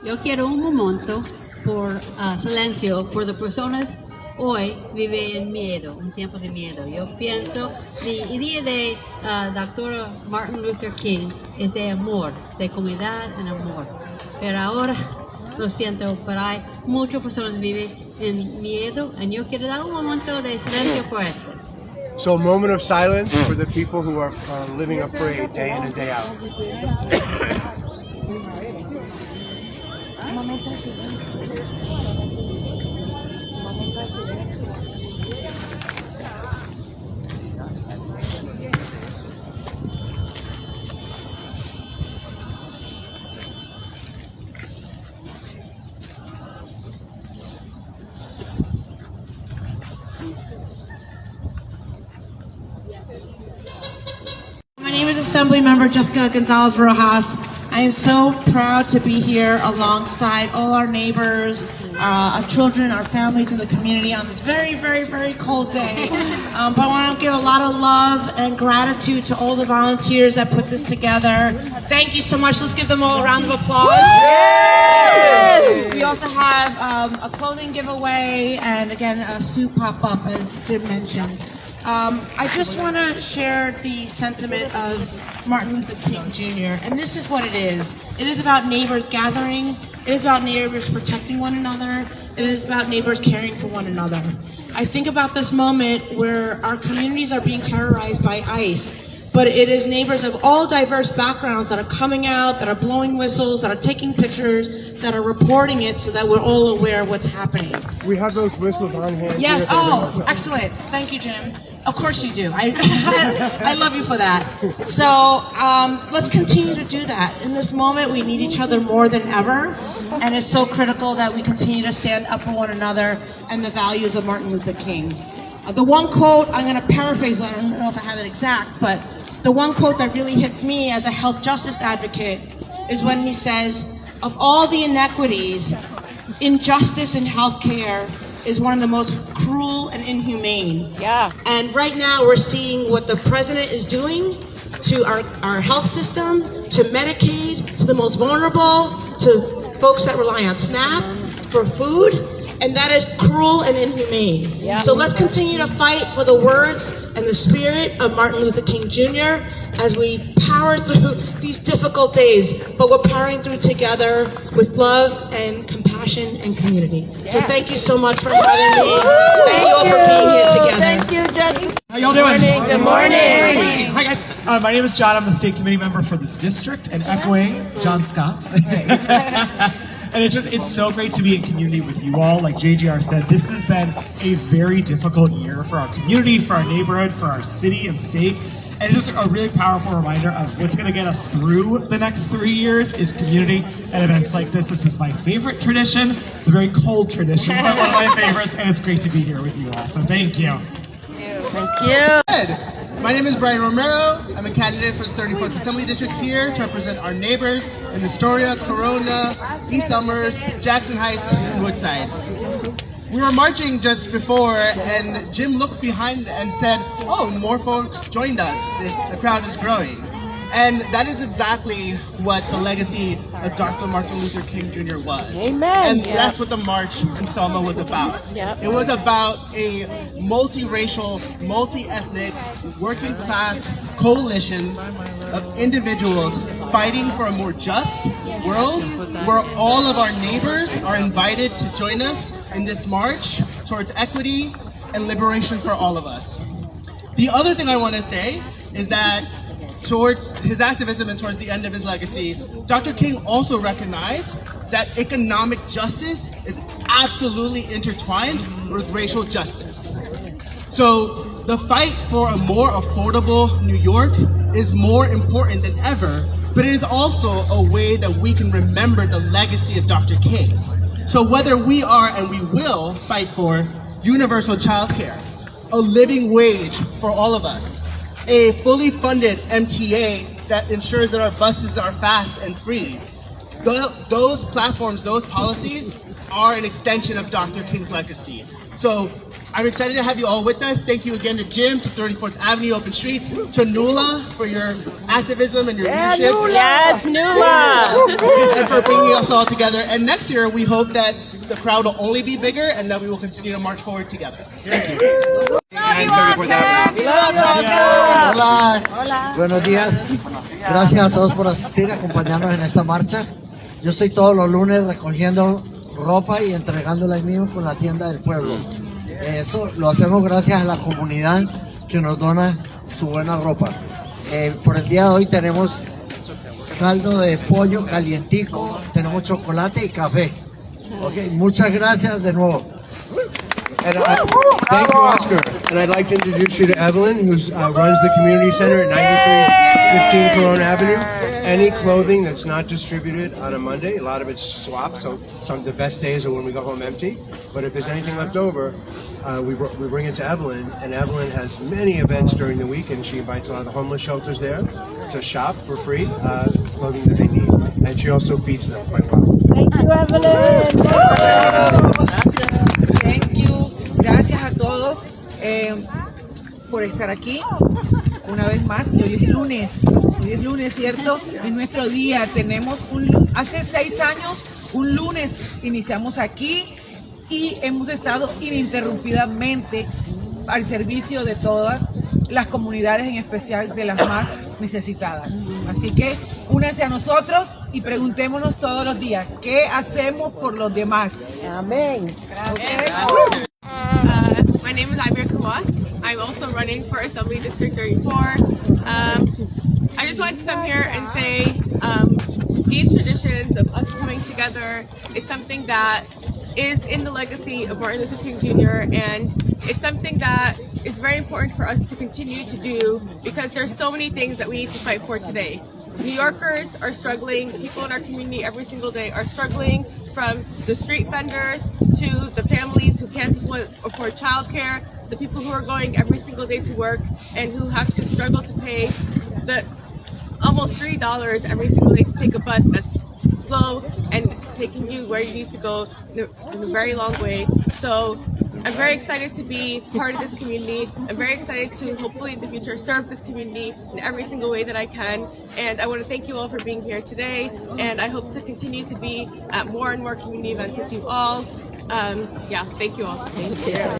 Yo quiero un momento por silencio por las personas hoy viven en miedo, un tiempo de miedo. Yo pienso, el día de Dr. Martin Luther King es de amor, de comunidad y amor. Pero ahora, lo siento, pero hay muchas personas que viven en miedo y yo quiero dar un momento de silencio por esto. So a moment of silence for the people who are living afraid day in and day out. My name is Assemblymember Jessica Gonzalez Rojas. I am so proud to be here alongside all our neighbors, our children, our families in the community on this very, very, very cold day. But I want to give a lot of love and gratitude to all the volunteers that put this together. Thank you so much. Let's give them all a round of applause. Yes! We also have a clothing giveaway and again a soup pop-up, as Jim mentioned. I just want to share the sentiment of Martin Luther King Jr. And this is what it is. It is about neighbors gathering. It is about neighbors protecting one another. It is about neighbors caring for one another. I think about this moment where our communities are being terrorized by ICE. But it is neighbors of all diverse backgrounds that are coming out, that are blowing whistles, that are taking pictures, that are reporting it so that we're all aware of what's happening. We have those whistles on hand. Yes, here. oh, excellent. Thank you, Jim. Of course you do. I love you for that. So let's continue to do that. In this moment, we need each other more than ever. And it's so critical that we continue to stand up for one another and the values of Martin Luther King. The one quote, I'm going to paraphrase that, I don't know if I have it exact, but the one quote that really hits me as a health justice advocate is when he says, of all the inequities, injustice in healthcare is one of the most cruel and inhumane. Yeah. And right now we're seeing what the president is doing to our health system, to Medicaid, to the most vulnerable, to folks that rely on SNAP for food, and that is cruel and inhumane. Yeah. So let's continue to fight for the words and the spirit of Martin Luther King Jr. as we power through these difficult days, but we're powering through together with love and compassion and community. Yeah. So thank you so much for having me. Thank you all for being here together. Thank you, Jessica. How y'all doing? Good morning. Hi guys. My name is John. I'm the state committee member for this district, and echoing John Scott. And it's so great to be in community with you all. Like JGR said, this has been a very difficult year for our community, for our neighborhood, for our city and state. And it's just a really powerful reminder of what's going to get us through the next 3 years is community and events like this. This is my favorite tradition. It's a very cold tradition, but one of my favorites, and it's great to be here with you all. So thank you. Thank you. Good. My name is Brian Romero. I'm a candidate for the 34th Assembly District here to represent our neighbors in Astoria, Corona, East Elmhurst, Jackson Heights, and Woodside. We were marching just before, and Jim looked behind and said, "Oh, more folks joined us. The crowd is growing." And that is exactly what the legacy of Dr. Martin Luther King Jr. was. Amen. And that's what the March in Selma was about. Yep. It was about a multiracial, multi-ethnic, working class coalition of individuals fighting for a more just world where all of our neighbors are invited to join us in this march towards equity and liberation for all of us. The other thing I want to say is that towards his activism and towards the end of his legacy, Dr. King also recognized that economic justice is absolutely intertwined with racial justice. So the fight for a more affordable New York is more important than ever, but it is also a way that we can remember the legacy of Dr. King. So whether we are and we will fight for universal childcare, a living wage for all of us, a fully funded MTA that ensures that our buses are fast and free. Those platforms, those policies are an extension of Dr. King's legacy. So I'm excited to have you all with us. Thank you again to Jim, to 34th Avenue Open Streets, to Nula for your activism and your leadership. Yes, Nula. And for bringing us all together. And next year, we hope that the crowd will only be bigger and that we will continue to march forward together. Thank you. Hola. Buenos días. Gracias a todos por asistir, acompañarnos en esta marcha. Yo estoy todos los lunes recogiendo ropa y entregándola ahí mismo con la tienda del pueblo. Eso lo hacemos gracias a la comunidad que nos dona su buena ropa. Por el día de hoy tenemos caldo de pollo calientico, tenemos chocolate y café. Okay, muchas gracias de nuevo. And thank you, Oscar. And I'd like to introduce you to Evelyn, who runs the community center at 9315 Corona Avenue. Any clothing that's not distributed on a Monday, a lot of it's swapped, so some of the best days are when we go home empty. But if there's anything left over, we bring it to Evelyn, and Evelyn has many events during the week, and she invites a lot of the homeless shelters there to shop for free, clothing that they need. And she also feeds them quite well. Thank you, Evelyn. Thank you. Gracias a todos por estar aquí una vez más. Y hoy es lunes, ¿cierto? Es nuestro día. Tenemos hace 6 años, un lunes, iniciamos aquí y hemos estado ininterrumpidamente al servicio de todas las comunidades, en especial de las más necesitadas. Así que únanse a nosotros y preguntémonos todos los días, ¿qué hacemos por los demás? Amén. Okay. My name is Ibir Kawas. I'm also running for Assembly District 34. I just wanted to come here and say these traditions of us coming together is something that is in the legacy of Martin Luther King Jr. and it's something that is very important for us to continue to do because there's so many things that we need to fight for today. New Yorkers are struggling, people in our community every single day are struggling, from the street vendors to the families who can't afford childcare, the people who are going every single day to work and who have to struggle to pay the almost $3 every single day to take a bus that's slow and taking you where you need to go in a very long way. So I'm very excited to be part of this community. I'm very excited to hopefully in the future serve this community in every single way that I can. And I want to thank you all for being here today. And I hope to continue to be at more and more community events with you all. Yeah, thank you all. Thank you.